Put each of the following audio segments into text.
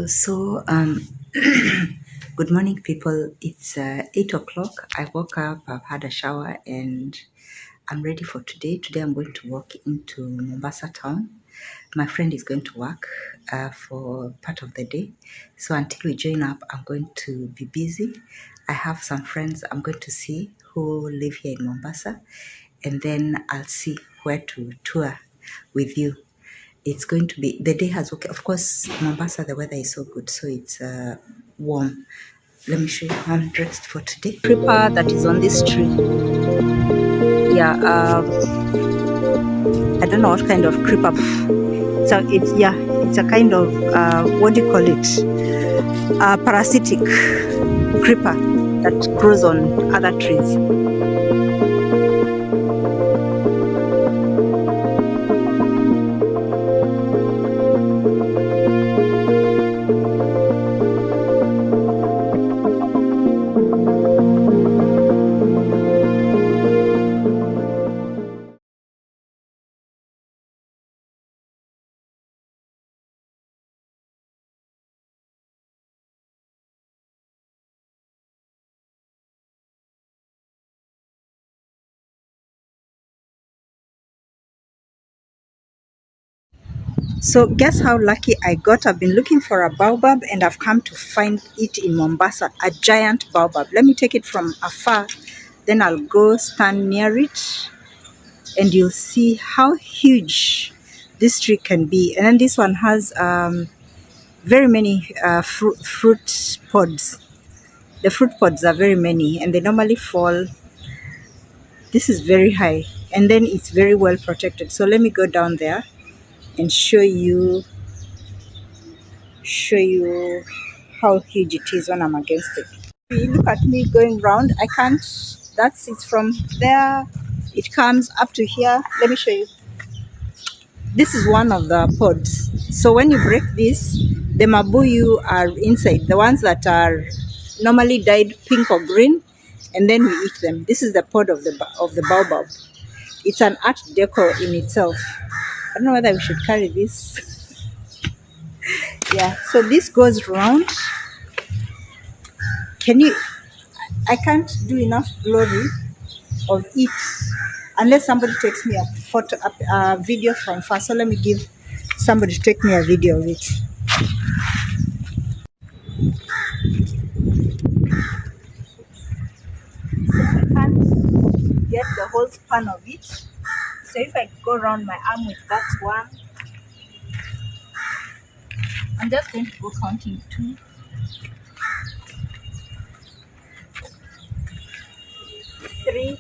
Good morning, people. It's 8 o'clock. I woke up, I've had a shower, and I'm ready for today. Today, I'm going to walk into Mombasa town. My friend is going to work for part of the day. So, until we join up, I'm going to be busy. I have some friends I'm going to see who live here in Mombasa, and then I'll see where to tour with you. It's going to be, the day has, okay, of course, Mombasa, the weather is so good, so it's warm. Let me show you how I'm dressed for today. Creeper that is on this tree. Yeah, I don't know what kind of creeper. It's a kind of, what do you call it? Parasitic creeper that grows on other trees. So guess how lucky I got? I've been looking for a baobab and I've come to find it in Mombasa, a giant baobab. Let me take it from afar, then I'll go stand near it and you'll see how huge this tree can be. And then this one has very many fruit pods. The fruit pods are very many and they normally fall. This is very high and then it's very well protected. So let me go down there and show you how huge it is when I'm against it. Look at me going round. I can't. It's from there. It comes up to here. Let me show you. This is one of the pods. So when you break this, the mabuyu are inside. The ones that are normally dyed pink or green, and then we eat them. This is the pod of the baobab. It's an art deco in itself. I don't know whether we should carry this. Yeah, so this goes round. I can't do enough glory of it unless somebody takes me a video from far. So let me give somebody to take me a video of it. So I can't get the whole span of it. So if I go around my arm with that one, I'm just going to go counting 2, 3,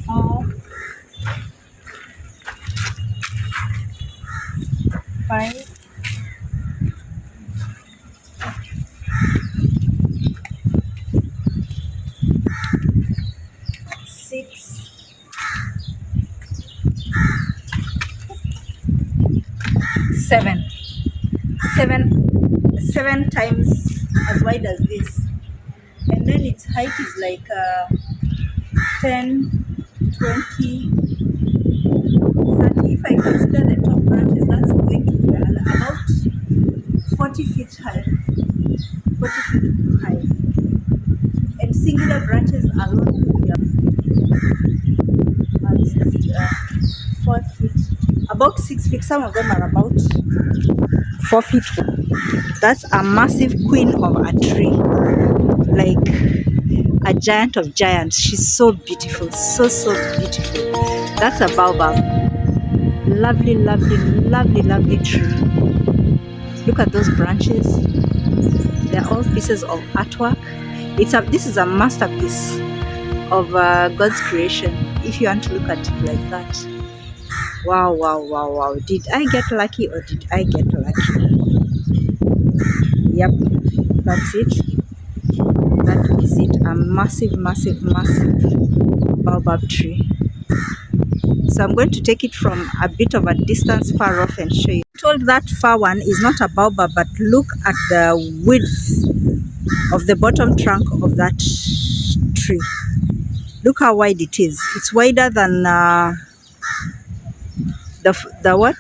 4, 5, 6, 7. 7 times as wide as this, and then its height is like 10, 20, 30. If I consider the top branches, that's going to be about 40 feet high. 40 feet high. And singular branches alone will be about 4 feet, about 6 feet. Some of them are about 4 feet. That's a massive queen of a tree, like a giant of giants. She's so beautiful, so beautiful. That's a baobab. Lovely, lovely, lovely, lovely tree. Look at those branches. They're all pieces of artwork. This is a masterpiece of God's creation, if you want to look at it like that. Wow, wow, wow, wow. Did I get lucky or did I get lucky? Yep, that's it. That is it. A massive, massive, massive baobab tree. So I'm going to take it from a bit of a distance far off and show you. I'm told that far one is not a baobab, but look at the width of the bottom trunk of that tree. Look how wide it is. It's wider than the what?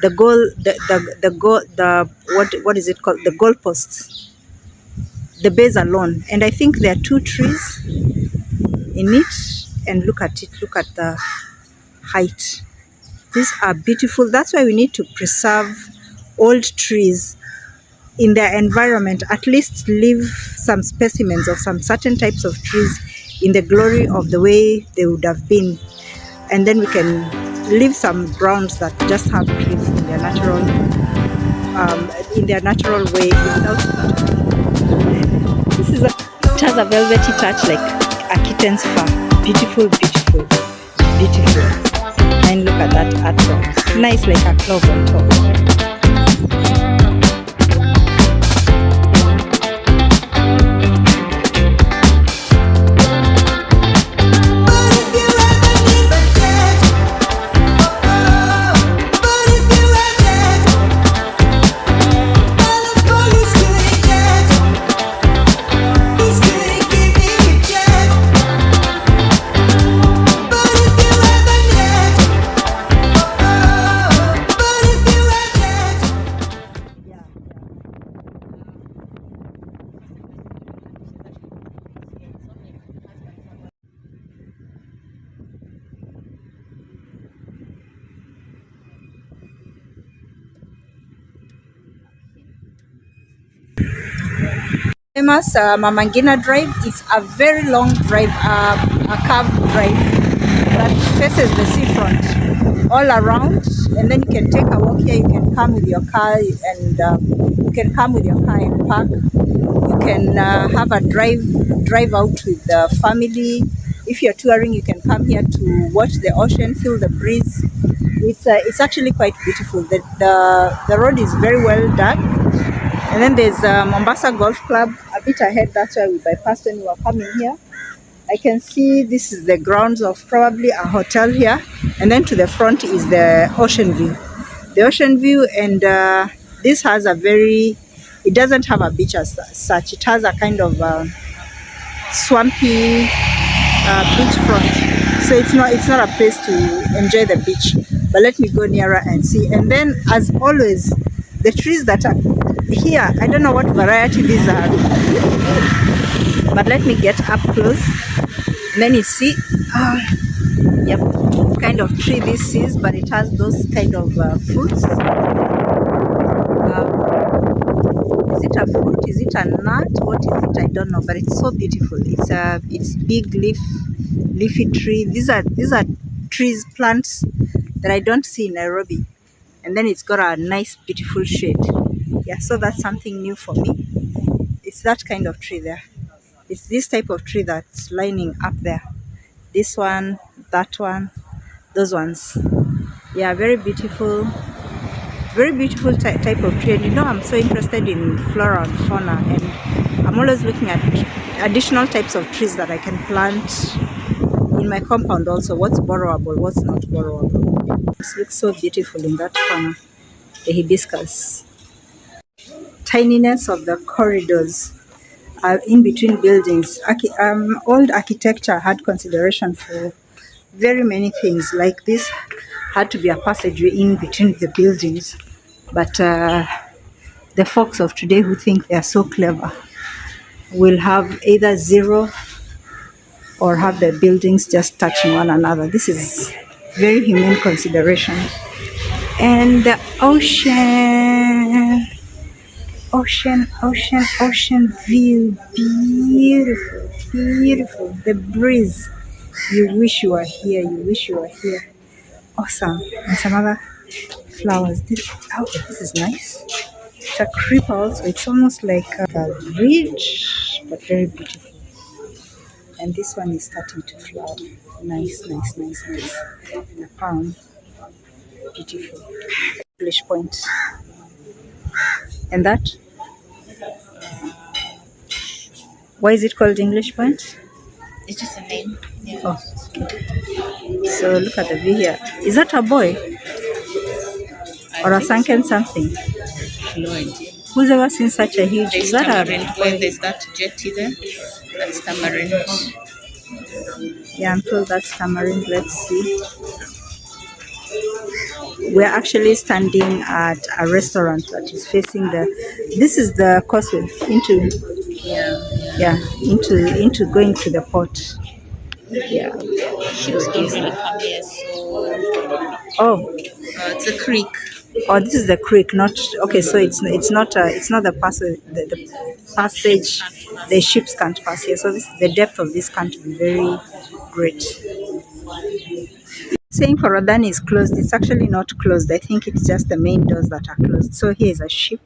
the what is it called? The goalposts. The base alone, and I think there are 2 trees in it. And look at it. Look at the height. These are beautiful. That's why we need to preserve old trees in their environment. At least leave some specimens of some certain types of trees in the glory of the way they would have been, and then we can leave some grounds that just have trees in their natural way without. This is it has a velvety touch like a kitten's fur. Beautiful, beautiful, beautiful. And look at that artwork. Nice, like a clove on top. Famous Mama Ngina Drive. It's a very long drive, a curved drive that faces the seafront all around, and then you can take a walk here. You can come with your car, and park. You can have a drive out with the family. If you're touring, you can come here to watch the ocean, feel the breeze. It's actually quite beautiful. The road is very well done. And then there's Mombasa Golf Club a bit ahead. That's why we bypassed when we were coming here. I can see this is the grounds of probably a hotel here. And then to the front is the ocean view. The ocean view, and this has it doesn't have a beach as such. It has a kind of swampy beachfront. So it's not a place to enjoy the beach. But let me go nearer and see. And then, as always, the trees that are here, I don't know what variety these are, but let me get up close, and then you see, yep, what kind of tree this is, but it has those kind of fruits. Is it a fruit? Is it a nut? What is it? I don't know, but it's so beautiful. It's big leafy tree. These are trees, plants that I don't see in Nairobi. And then it's got a nice beautiful shade. Yeah, so that's something new for me. It's that kind of tree there. It's this type of tree that's lining up there. This one, that one, those ones. Yeah, very beautiful type of tree. And you know, I'm so interested in flora and fauna, and I'm always looking at additional types of trees that I can plant in my compound also. What's borrowable, what's not borrowable. This looks so beautiful in that corner. The hibiscus. Tininess of the corridors in between buildings. Old architecture had consideration for very many things. Like this had to be a passageway in between the buildings. But the folks of today who think they are so clever will have either zero or have the buildings just touching one another. This is very humane consideration. And the ocean view, beautiful. The breeze, you wish you were here, awesome. And some other flowers. This is nice. It's a creeper also. It's almost like a ridge, but very beautiful. And this one is starting to flower. Nice. And a palm. Beautiful. English Point. And that? Why is it called English Point? It's just a name. Yeah. Oh, okay. So look at the view here. Is that a boy? Or a sunken something? No idea. Who's ever seen such a huge? There's Tamarind Point. There's that jetty there. That's Tamarind. Yeah, I'm told that's Tamarind. Let's see. We're actually standing at a restaurant that is facing the. This is the causeway into, Yeah. yeah, into going to the port. Yeah. Ships don't really come here, so Oh, it's a creek. oh, this is the creek, not okay. So it's not the passage, the passage. The ships can't pass here. So the depth of this can't be very great. Saying Forodhani is closed. It's actually not closed. I think it's just the main doors that are closed. So here is a ship.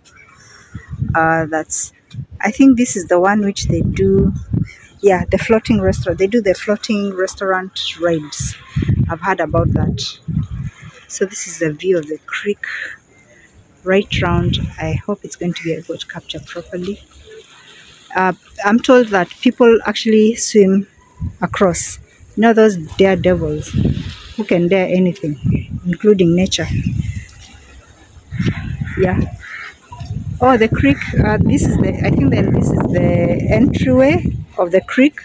That's. I think this is the one which they do. Yeah, the floating restaurant. They do the floating restaurant rides. I've heard about that. So this is the view of the creek right round. I hope it's going to be able to capture properly. I'm told that people actually swim across. You know those daredevils who can dare anything, including nature. Yeah. Oh, the creek. This is the. I think then this is the entryway of the creek,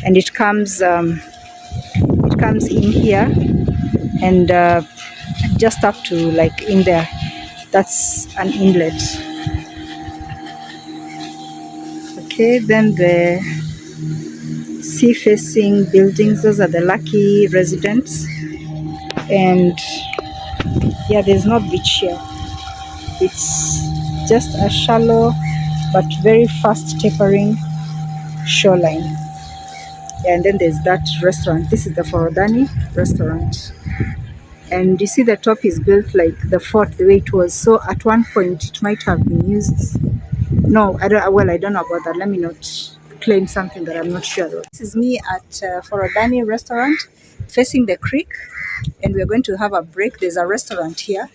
and it comes. It comes in here, and just up to like in there. That's an inlet. Okay, then the sea-facing buildings. Those are the lucky residents, and yeah, there's no beach here. It's just a shallow but very fast tapering shoreline. Yeah, and then there's that restaurant. This is the Forodhani restaurant. And you see the top is built like the fort, the way it was. So at one point it might have been used. No, I don't. Well, I don't know about that. Let me not claim something that I'm not sure about. This is me at Forodhani restaurant, facing the creek, and we're going to have a break. There's a restaurant here.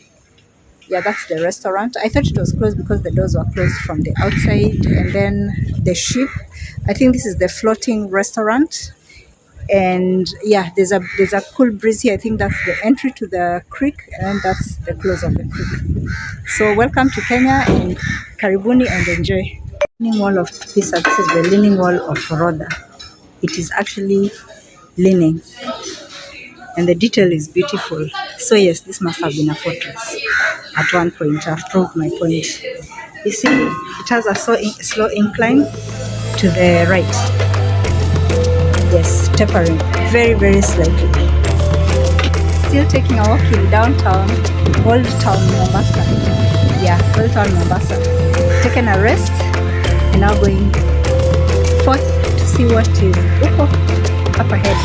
Yeah, that's the restaurant. I thought it was closed because the doors were closed from the outside. And then the ship. I think this is the floating restaurant. And yeah, there's a cool breeze here. I think that's the entry to the creek, and that's the close of the creek. So welcome to Kenya, and karibuni and enjoy. Leaning wall of Pisa. This is the leaning wall of Forodha. It is actually leaning, and the detail is beautiful. So yes, this must have been a fortress at one point. I've proved my point. You see, it has a slow incline to the right. Yes, tapering very, very slightly. Still taking a walk in downtown, Old Town Mombasa. Yeah, Old Town Mombasa. Taking a rest and now going forth to see what is up ahead.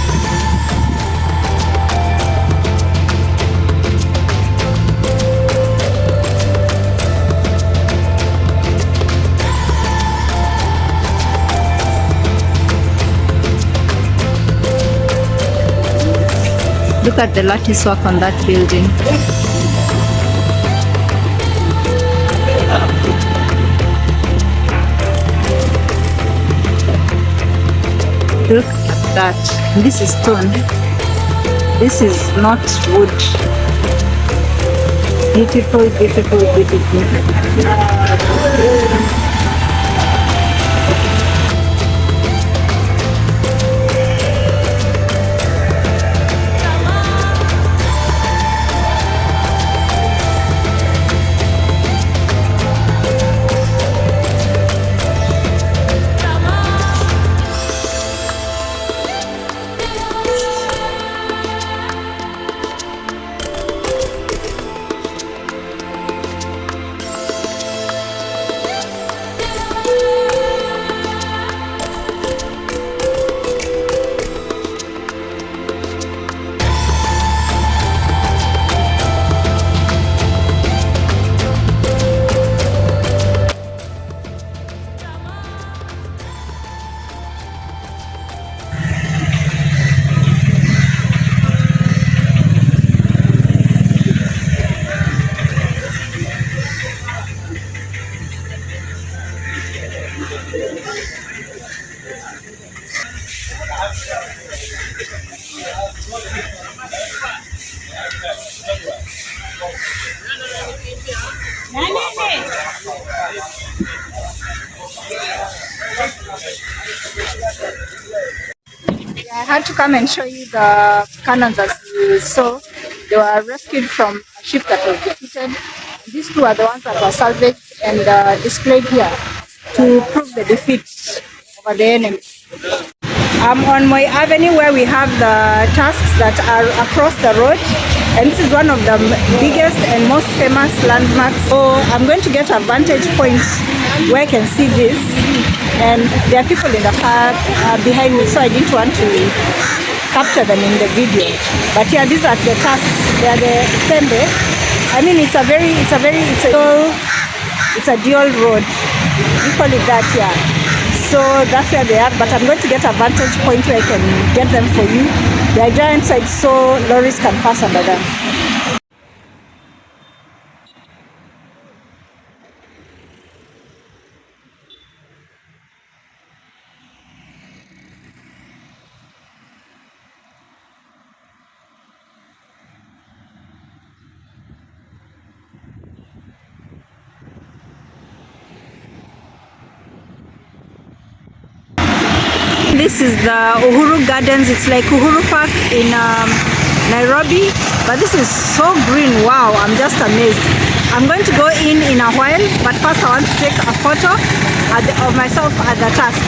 Look at the lattice work on that building. Look at that. This is stone. This is not wood. Beautiful, beautiful, beautiful. I had to come and show you the cannons as you saw. They were rescued from a ship that was defeated. These two are the ones that were salvaged and displayed here to prove the defeat over the enemy. I'm on Moi Avenue where we have the tasks that are across the road, and this is one of the biggest and most famous landmarks. So I'm going to get a vantage point where I can see this, and there are people in the car behind me, so I didn't want to capture them in the video. But yeah, these are the tasks. They are the Tembe. I mean, it's a dual road. We call it that, yeah. So that's where they are, but I'm going to get a vantage point where I can get them for you. They are giant sites, so lorries can pass under them. This is the Uhuru Gardens. It's like Uhuru Park in Nairobi, but this is so green. Wow, I'm just amazed. I'm going to go in a while, but first I want to take a photo of myself at the tasks.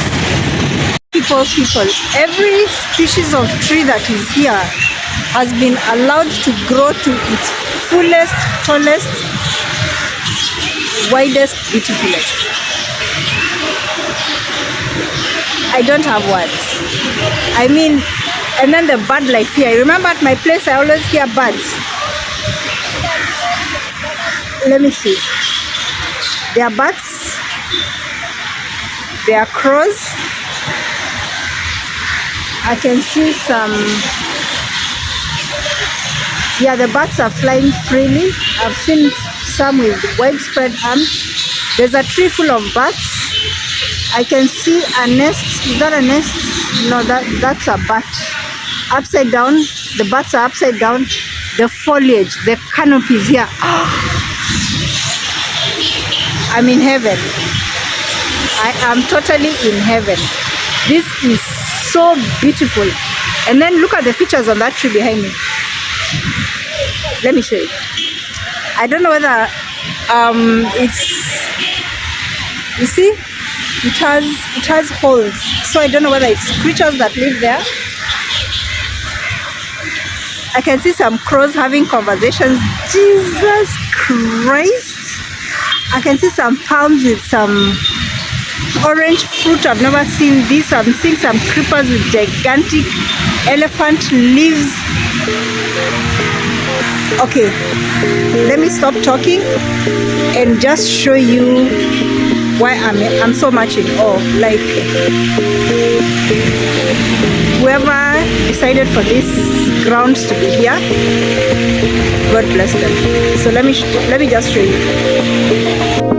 People, every species of tree that is here has been allowed to grow to its fullest, tallest, widest, beautifulest. I don't have words. I mean, and then the bird life here. I remember at my place I always hear birds. Let me see. There are bats. There are crows. I can see some. Yeah, the bats are flying freely. I've seen some with widespread arms. There's a tree full of bats. I can see a nest. Is that a nest? No, that's a bat. Upside down. The bats are upside down. The foliage, the canopies here. I'm in heaven. I am totally in heaven. This is so beautiful. And then look at the features on that tree behind me. Let me show you. I don't know whether it's, you see, it has holes, so I don't know whether it's creatures that live there. I can see some crows having conversations. Jesus Christ. I can see some palms with some orange fruit. I've never seen this. I'm seeing some creepers with gigantic elephant leaves. Okay, let me stop talking and just show you why I'm so much in awe. Like, whoever decided for these grounds to be here, God bless them. So let me just show you.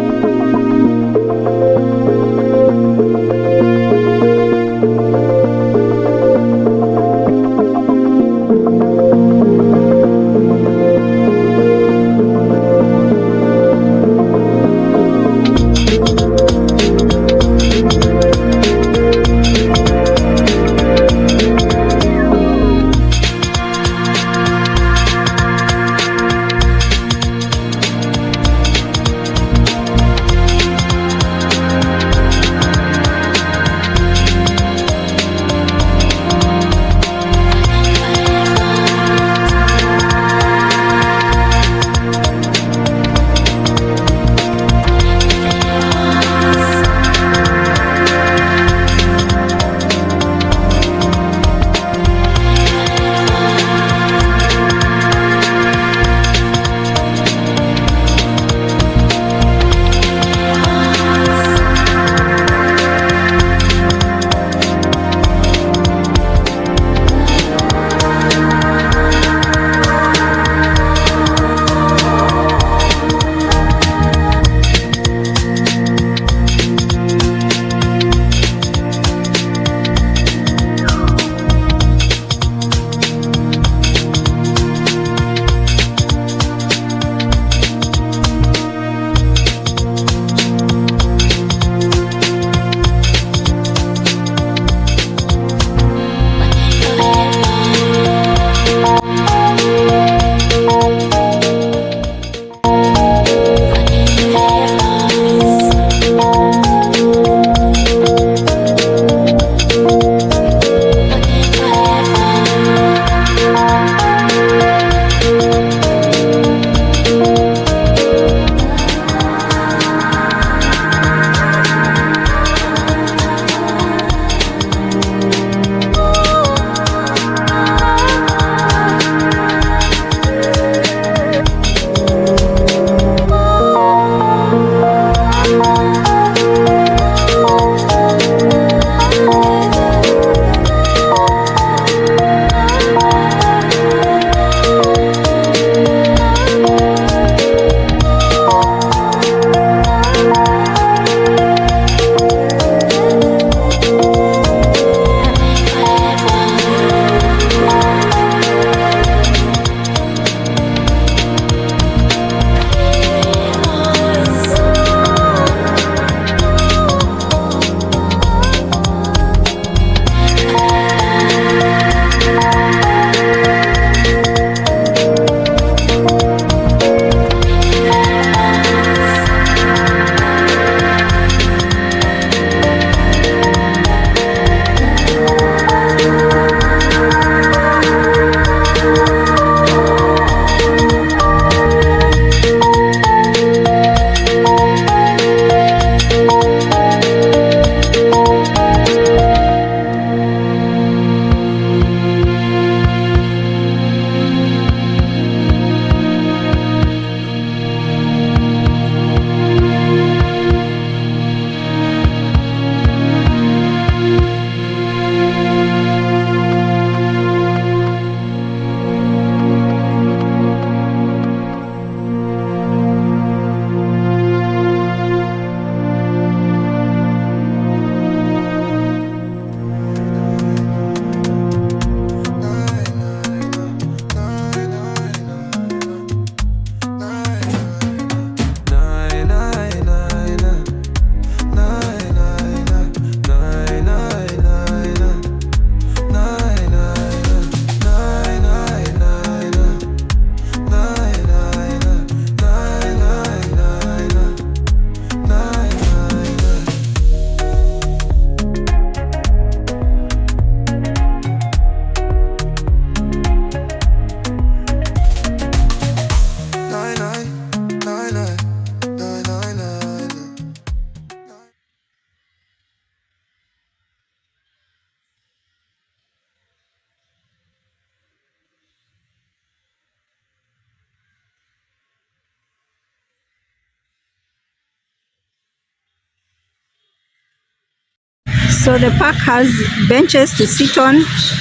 So the park has benches to sit on.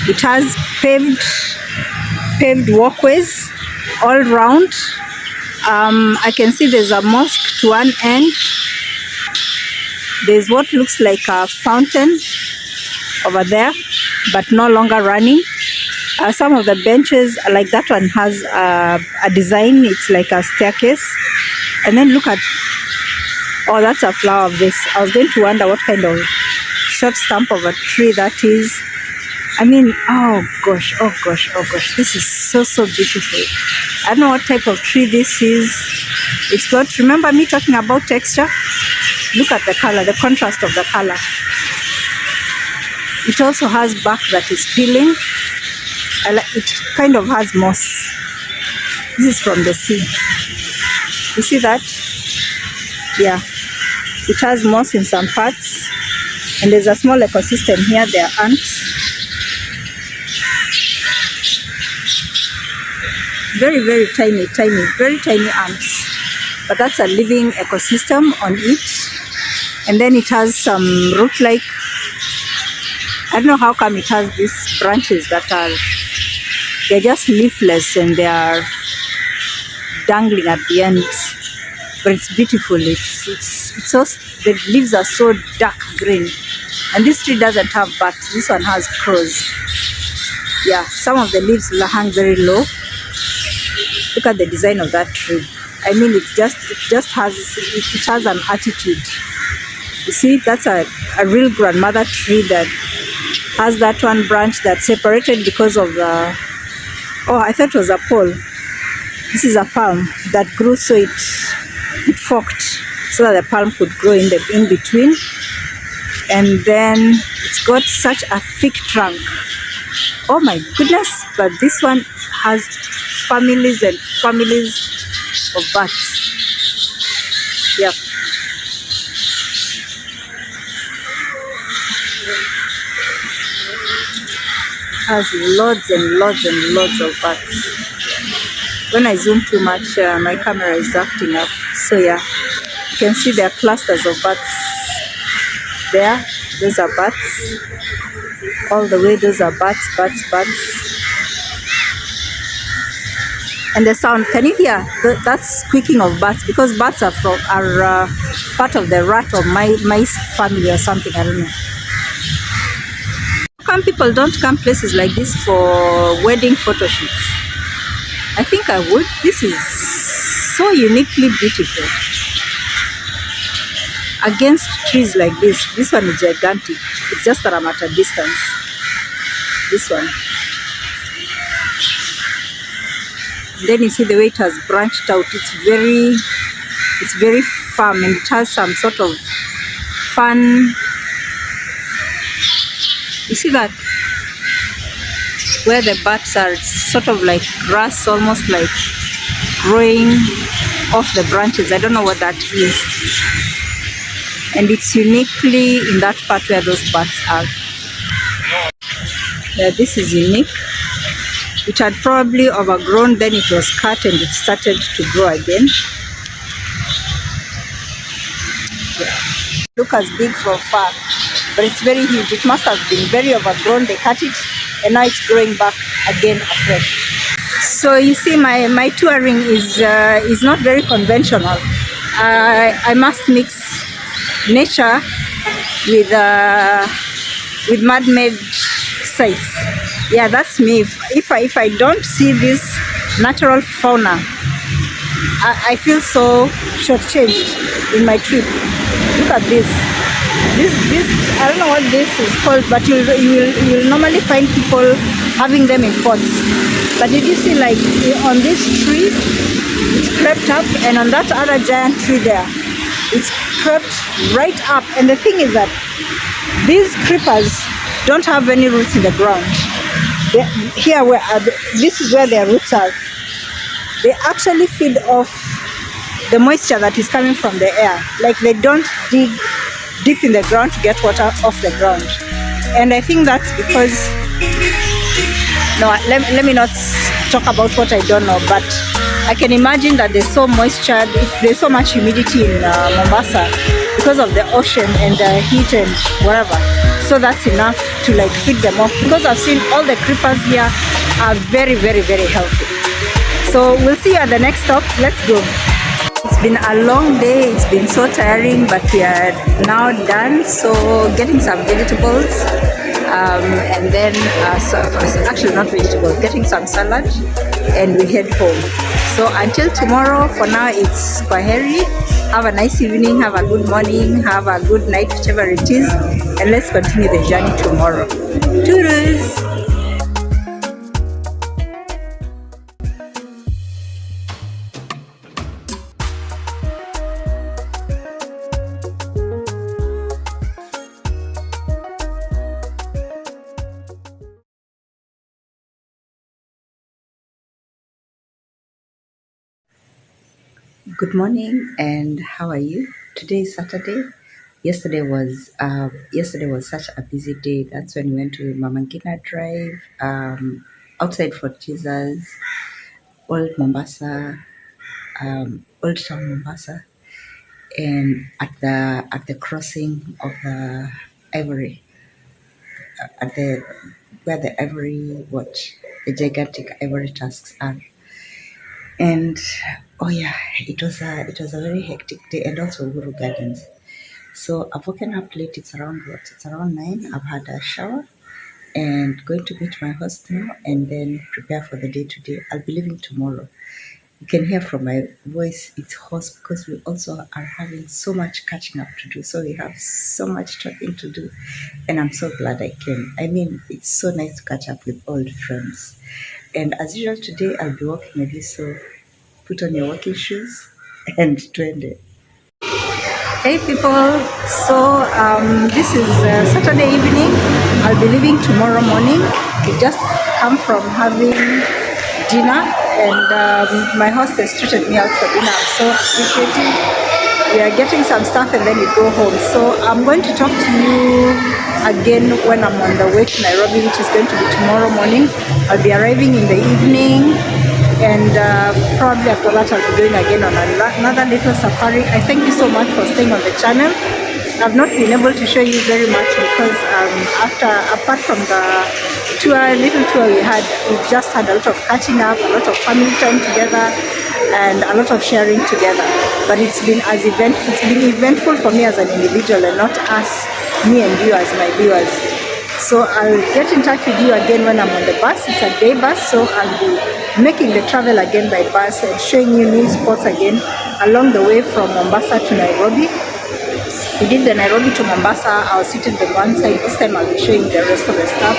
It has paved walkways all round. I can see there's a mosque to one end. There's what looks like a fountain over there, but no longer running. Some of the benches, like that one, has a design. It's like a staircase. And then look at, oh, that's a flower vase. I was going to wonder what kind of short stump of a tree that is. I mean, oh gosh, this is so beautiful. I don't know what type of tree this is. It's got, remember me talking about texture? Look at the color, the contrast of the color. It also has bark that is peeling. It kind of has moss. This is from the sea. You see that? Yeah. It has moss in some parts. And there's a small ecosystem here. There are ants. Very tiny ants. But that's a living ecosystem on it. And then it has some root-like, I don't know how come it has these branches that are, they're just leafless and they are dangling at the end. But it's beautiful. It's so, the leaves are so dark green. And this tree doesn't have bats. This one has crows. Yeah, some of the leaves will hang very low. Look at the design of that tree. I mean, it has an attitude. You see, that's a real grandmother tree that has that one branch that's separated because of the, oh, I thought it was a pole. This is a palm that grew, so it forked so that the palm could grow in between. And then it's got such a thick trunk. Oh my goodness, but this one has families and families of bats. Yeah. Has loads and loads of bats. When I zoom too much, my camera is acting up. So yeah, you can see there are clusters of bats there. Those are bats. All the way, those are bats. And the sound, can you hear? That's squeaking of bats, because bats are part of the rat or mice family or something, I don't know. How come people don't come places like this for wedding photo shoots? I think I would. This is so uniquely beautiful. Against trees like this. This one is gigantic. It's just that I'm at a distance. This one. And then you see the way it has branched out. It's very firm, and it has some sort of fun. You see that? Where the bats are, it's sort of like grass, almost like growing off the branches. I don't know what that is. And it's uniquely in that part where those bats are. Yeah, this is unique. It had probably overgrown, then it was cut and it started to grow again. Yeah. Look as big from far, but it's very huge. It must have been very overgrown. They cut it and now it's growing back again afresh. So you see, my touring is not very conventional. I must mix nature with man-made sights. Yeah, that's me. If I don't see this natural fauna, I feel so shortchanged in my trip. Look at this. This I don't know what this is called, but you will normally find people having them in pots. But did you see, like on this tree, it's crept up, and on that other giant tree there, it's crept right up. And the thing is that these creepers don't have any roots in the ground. Here, this is where their roots are. They actually feed off the moisture that is coming from the air. Like, they don't dig deep in the ground to get water off the ground. And I think that's because, no, let me not talk about what I don't know, but I can imagine that there's so moisture, there's so much humidity in Mombasa because of the ocean and the heat and whatever. so that's enough to like feed them off, because I've seen all the creepers here are very, very, very healthy. So we'll see you at the next stop. Let's go. It's been a long day, it's been so tiring, but we are now done. So getting some vegetables, and then actually not vegetables, getting some salad, and we head home. So until tomorrow, for now it's kwaheri. Have a nice evening, have a good morning, have a good night, whichever it is, and let's continue the journey tomorrow. Toodles! Good morning, and how are you? Today is Saturday. Yesterday was such a busy day. That's when we went to Mama Ngina Drive, outside Fort Jesus, Old Mombasa, Old Town Mombasa, and at the crossing of the Ivory, at the where the Ivory Watch, the gigantic Ivory tusks are. And oh yeah, it was a very hectic day, and also Uhuru Gardens. So I've woken up late. It's around what? It's around 9. I've had a shower and going to meet my host now, and then prepare for the day today. I'll be leaving tomorrow. You can hear from my voice, it's hoarse because we also are having so much catching up to do. So we have so much talking to do, and I'm so glad I came. I mean, it's so nice to catch up with old friends. And as usual today, I'll be walking with you, so put on your walking shoes and twende. Hey people, so this is Saturday evening. I'll be leaving tomorrow morning. We just come from having dinner, and my hostess treated me out for dinner. I'm so appreciative. We are getting some stuff and then we go home. So I'm going to talk to you again when I'm on the way to Nairobi, which is going to be tomorrow morning. I'll be arriving in the evening, and probably after that I'll be going again on another little safari. I thank you so much for staying on the channel. I've not been able to show you very much because apart from the little tour we had, we've just had a lot of catching up, a lot of family time together, and a lot of sharing together. But it's been eventful for me as an individual, and not me and you as my viewers. So I'll get in touch with you again when I'm on the bus. It's a day bus, so I'll be making the travel again by bus and showing you new spots again along the way from Mombasa to Nairobi. We did the Nairobi to Mombasa. I was sitting on one side. This time I'll be showing the rest of the stuff.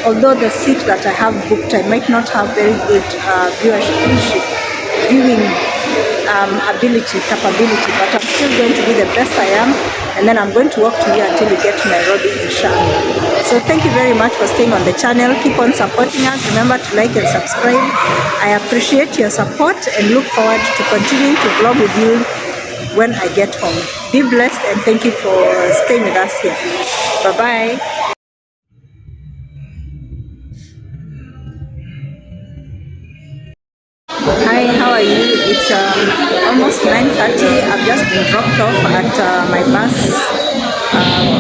Although the seat that I have booked, I might not have very good viewing capability, but I'm still going to do the best I am, and then I'm going to walk to you until we get to Nairobi, inshallah. So thank you very much for staying on the channel. Keep on supporting us. Remember to like and subscribe. I appreciate your support and look forward to continuing to vlog with you when I get home. Be blessed, and thank you for staying with us here. Bye bye. Hi, how are you? It's almost 9:30. I've just been dropped off at my bus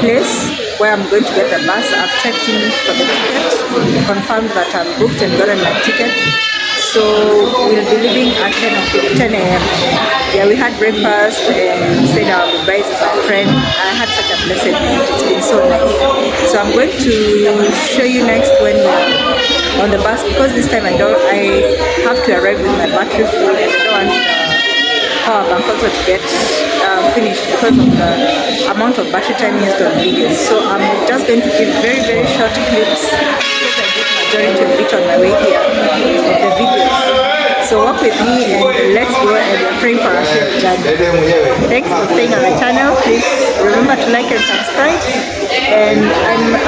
place where I'm going to get the bus. I've checked in for the ticket, confirmed that I'm booked and gotten my ticket. So we'll be leaving at 10 a.m. Yeah, we had breakfast and said our goodbyes with my friend. I had such a blessed visit. It's been so nice. So I'm going to show you next when we're on the bus, because this time I have to arrive with my battery full, and I don't want the power bank also to get finished because of the amount of battery time used on videos. So I'm just going to give very, very short clips because I did majority of it on my way here of the videos. So walk with me and let's go, and we're praying for our safe journey. Thanks for staying on the channel. Please remember to like and subscribe. And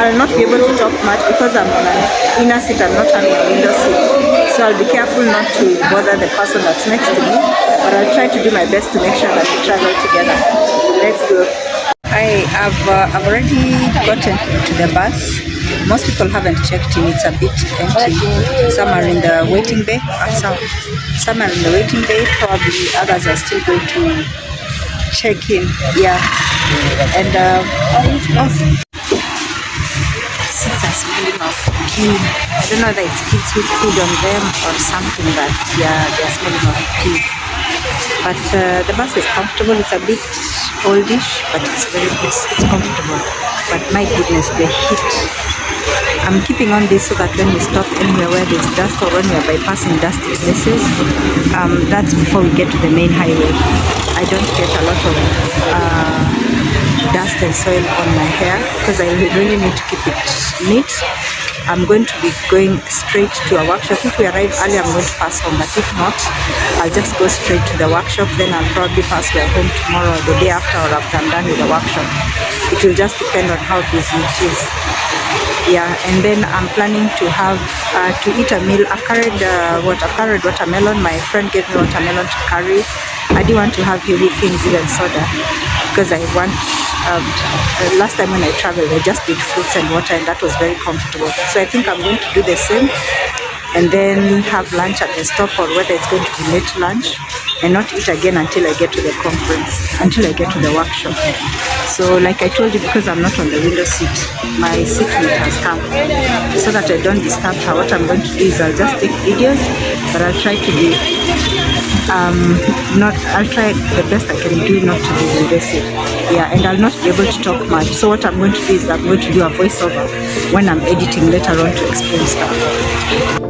I'll not be able to talk much because I'm on an inner seat and not having a window seat. So I'll be careful not to bother the person that's next to me. But I'll try to do my best to make sure that we travel together. Let's go. I've already gotten to the bus. Most people haven't checked in. It's a bit empty. Some are in the waiting bay. Some are in the waiting bay. Probably others are still going to check in. Yeah. And smelling of tea. I don't know whether it's kids with food on them or something, but yeah, they're smelling of tea. But the bus is comfortable. It's a bit oldish, but it's comfortable. But my goodness, the heat. I'm keeping on this so that when we stop anywhere where there's dust or when we are bypassing dusty places, that's before we get to the main highway. I don't get a lot of dust and soil on my hair because I really need to keep it neat. I'm going to be going straight to a workshop. If we arrive early, I'm going to pass home, but if not, I'll just go straight to the workshop. Then I'll probably pass my home tomorrow or the day after, or after I'm done with the workshop. It will just depend on how busy it is. Yeah, and then I'm planning to have to eat a meal. I've carried watermelon. My friend gave me watermelon to carry. I didn't want to have heavy things, even soda, because I want. Last time when I traveled, I just did fruits and water, and that was very comfortable. So I think I'm going to do the same, and then have lunch at the stop, or whether it's going to be late lunch, and not eat again until I get to the conference, until I get to the workshop. So like I told you, because I'm not on the window seat, my seatmate has come, so that I don't disturb her. What I'm going to do is I'll just take videos, but I'll try to be I'll try the best I can do not to be invasive. Yeah, and I'll not be able to talk much. So what I'm going to do is I'm going to do a voiceover when I'm editing later on to explain stuff.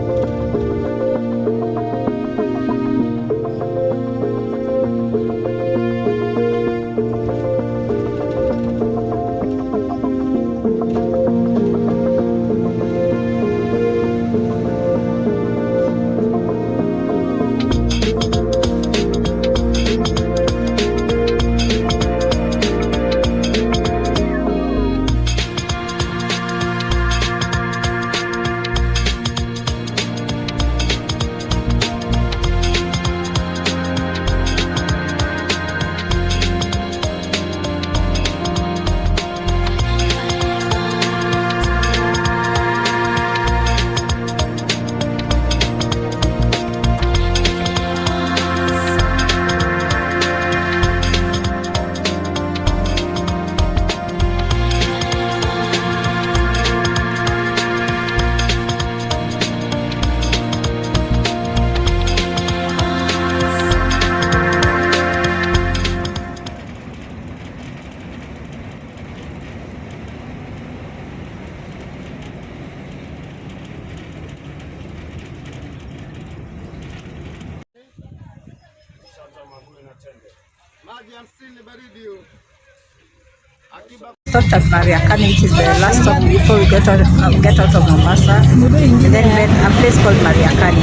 Stopped at Mariakani, which is the last stop before we get out of Mombasa, and then a place called Mariakani,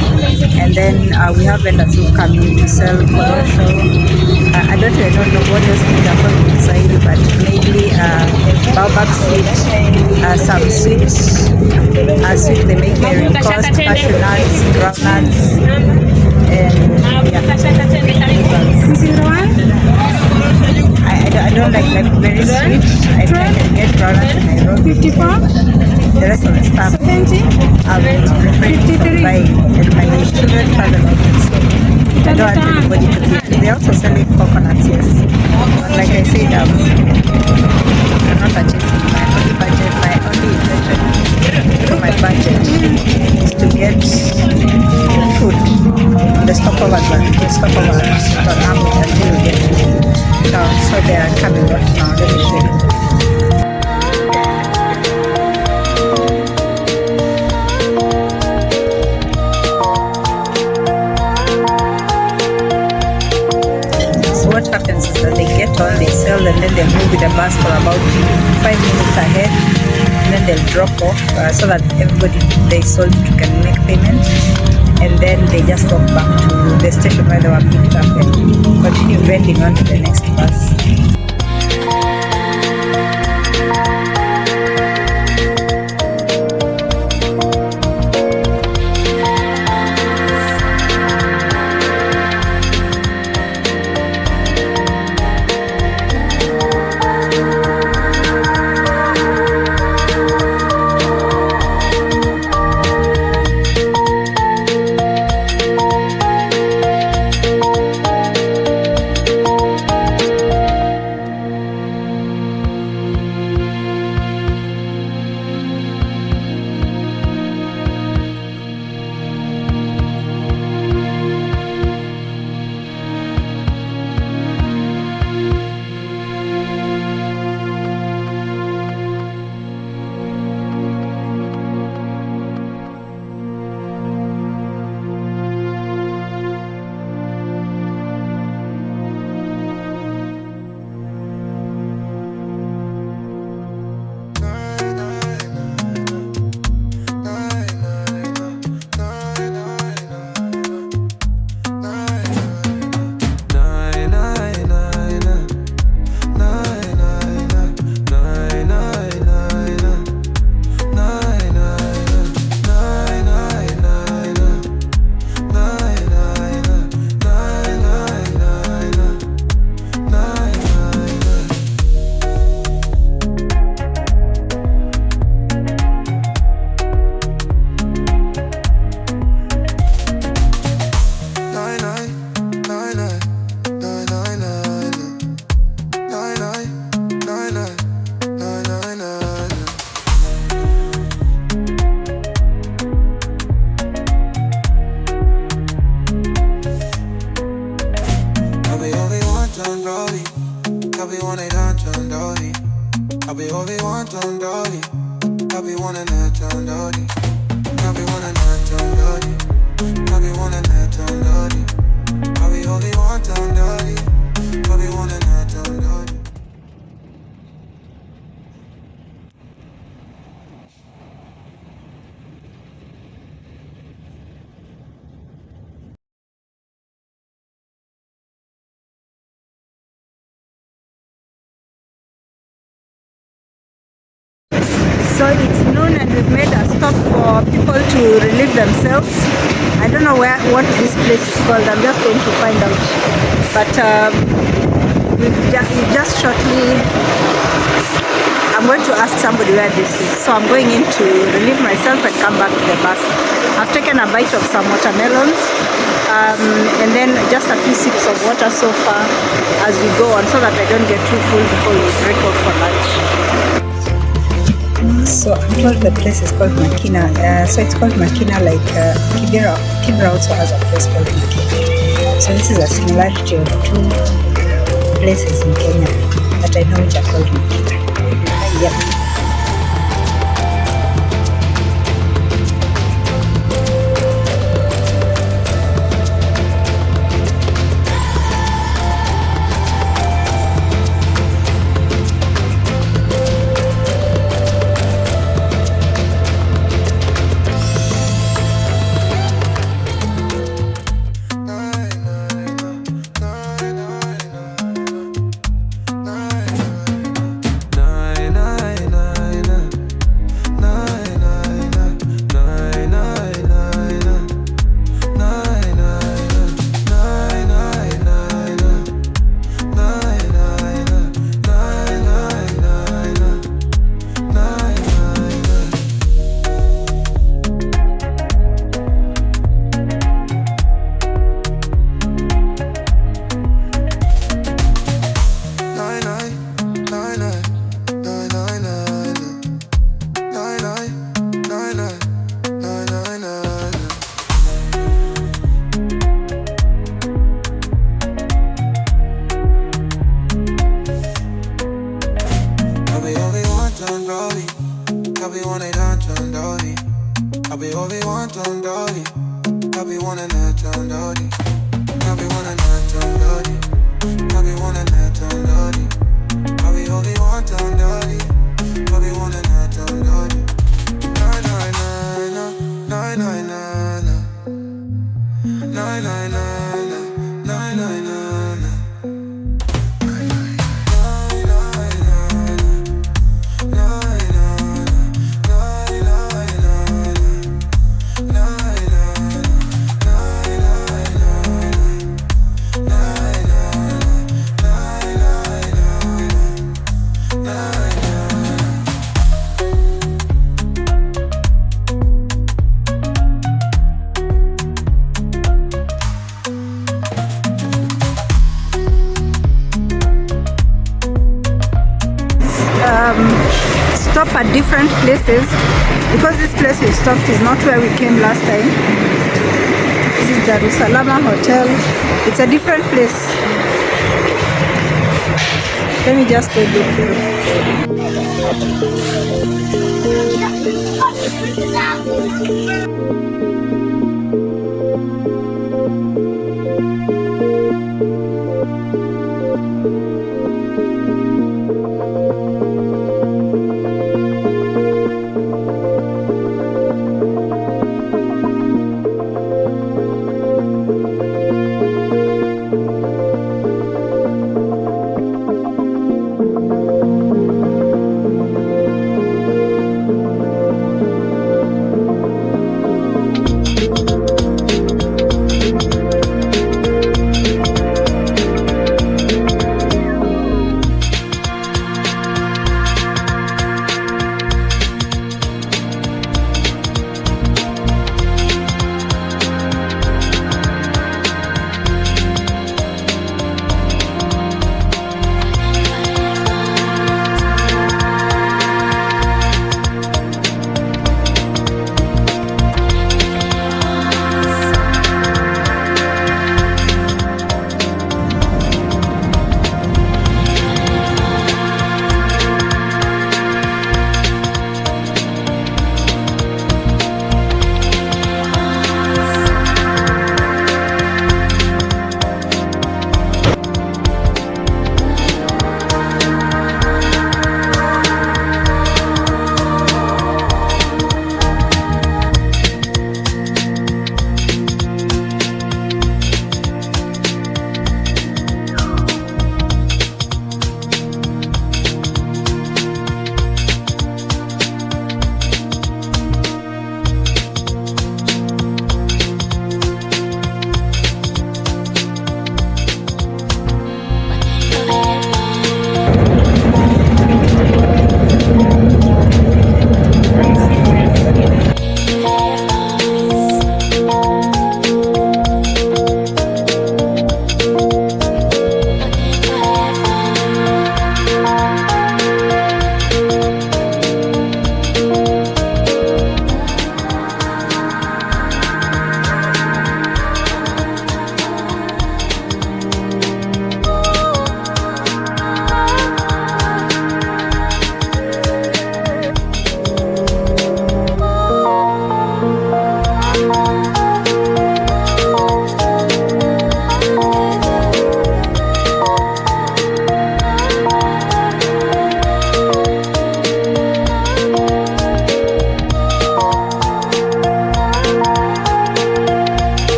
and then we have vendors who come in to sell korosho. I don't know what else they're called in Swahili, but mainly baobab sweet, some sweets, sweet they make very cost, cashew nuts, groundnuts, and I don't like very sweet. I try to get groundnuts in Nairobi. 54. The rest of the stuff 70. I will prefer to buy, and my children travel often, so I don't want anybody to be. They also sell coconuts, yes. But like I said, I'm not achieving my only budget. My only intention for my budget is to get food on the stopover until we get to town. So they are coming right now. Let me show you. What happens is that they get on, they sell, and then they move with the bus for about 5 minutes ahead, and then they'll drop off so that everybody they sold to can make payment, and then they just walk back to the station where they were picked up and continue vending on to the next bus. Kabi wana inatandori, kabi ovi wantandori, kabi wana natandori, kabi wana natandori, kabi wana natandori, kabi ovi wantandori, kabi wana natandori. So it's noon and we've made a stop for people to relieve themselves. I don't know what this place is called. I'm just going to find out. But we've just shortly, I'm going to ask somebody where this is. So I'm going in to relieve myself and come back to the bus. I've taken a bite of some watermelons and then just a few sips of water so far as we go on, so that I don't get too full before we break out for lunch. So I'm told the place is called Makina. So it's called Makina, like Kibera also has a place called Makina. So this is a similarity of two places in Kenya that I know which are called Makina. Yep. Stop at different places because this place we stopped is not where we came last time. This is the Rusalama Hotel. It's a different place. Let me just go look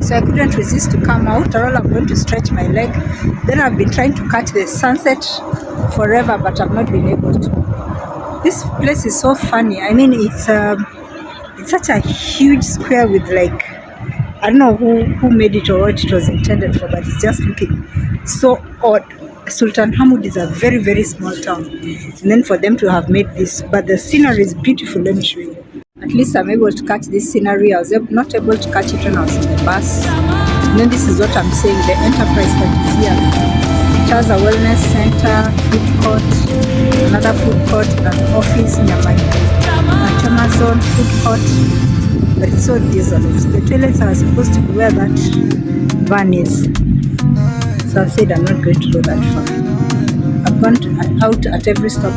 So I couldn't resist to come out. All I'm going to stretch my leg. Then I've been trying to catch the sunset forever, but I've not been able to. This place is so funny. I mean, it's such a huge square with like, I don't know who made it or what it was intended for, but it's just looking so odd. Sultan Hamud is a very, very small town, and then for them to have made this, but the scenery is beautiful. Let me show you. At least I'm able to catch this scenery. I was not able to catch it when I was in the bus. And then this is what I'm saying, the enterprise that is here. It has a wellness center, food court, another food court, an office near my Amazon food court. But it's so desolate. The toilets are supposed to be where that van is. So I said I'm not going to go that far. I've gone out at every stop.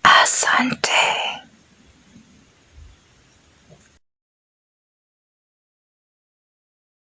Asante.